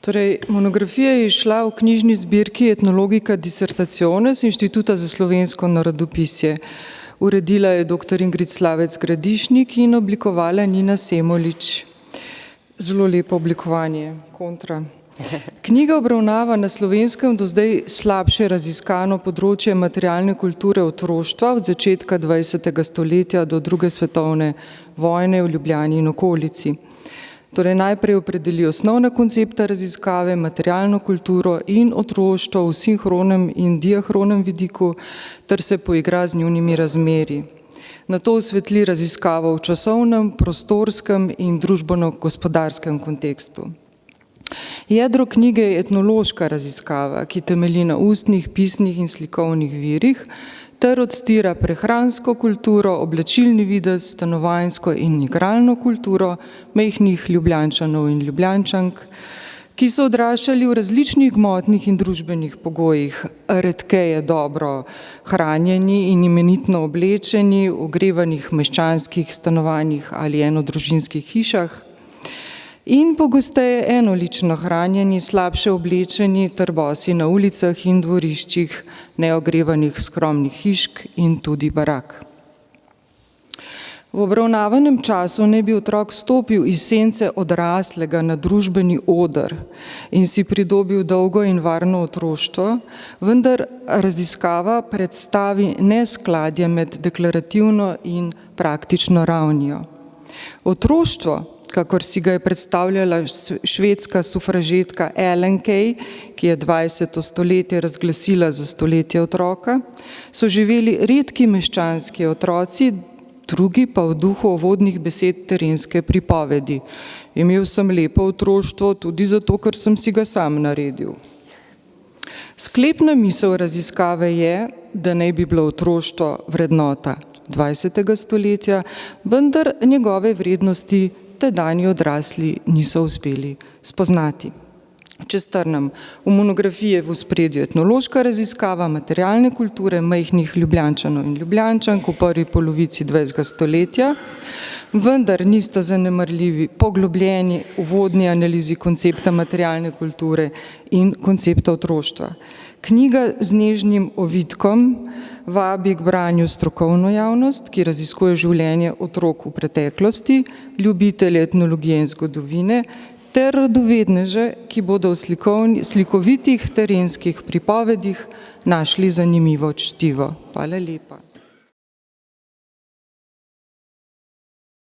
Torej, monografija je izšla v knjižni zbirki Etnologika dissertationes Inštituta za slovensko narodopisje. Uredila je dr. Ingrid Slavec Gradišnik in oblikovala Nina Semolič. Zelo lepo oblikovanje, kontra. Knjiga obravnava na Slovenskem do zdaj slabše raziskano področje materialne kulture otroštva od začetka 20. stoletja do druge svetovne vojne v Ljubljani in okolici. Torej, najprej opredeli osnovna koncepta raziskave, materialno kulturo in otroštvo v sinhronem in diahronem vidiku, ter se poigra z njunimi razmeri. Nato osvetli raziskavo v časovnem, prostorskem in družbeno-gospodarskem kontekstu. Jedro knjige je etnološka raziskava, ki temelji na ustnih, pisnih in slikovnih virih, ter odstira prehransko kulturo, oblačilni videz, stanovanjsko in igralno kulturo majhnih Ljubljančanov in Ljubljančank, ki so odraščali v različnih gmotnih in družbenih pogojih, redkeje dobro hranjeni in imenitno oblečeni v ogrevanih meščanskih stanovanjih ali enodružinskih hišah, in pogosteje enolično hranjeni, slabše oblečeni ter bosi na ulicah in dvoriščih neogrevanih skromnih hišk in tudi barak. V obravnavanem času naj bi otrok stopil iz sence odraslega na družbeni oder in si pridobil dolgo in varno otroštvo, vendar raziskava predstavi neskladje med deklarativno in praktično ravnijo. Otroštvo, kakor si ga je predstavljala švedska sufražetka Ellen Key, ki je 20. stoletje razglasila za stoletje otroka, so živeli redki meščanski otroci, drugi pa v duhu uvodnih besed terenske pripovedi. Imel sem lepo otroštvo tudi zato, ker sem si ga sam naredil. Sklepna misel raziskave je, da naj bi bilo otroštvo vrednota 20. stoletja, vendar njegove vrednosti tedanji odrasli niso uspeli spoznati. Če strnem, v monografiji je v ospredju etnološka raziskava materialne kulture majhnih Ljubljančanov in Ljubljančank v prvi polovici 20. stoletja, vendar nista zanemarljivi poglobljeni uvodni analizi koncepta materialne kulture in koncepta otroštva. Knjiga z nežnim ovidkom vabi k branju strokovno javnost, ki raziskuje življenje otrok v preteklosti, ljubitelje etnologije in zgodovine, ter radovedneže, ki bodo v slikovitih terenskih pripovedih našli zanimivo čtivo. Hvala lepa.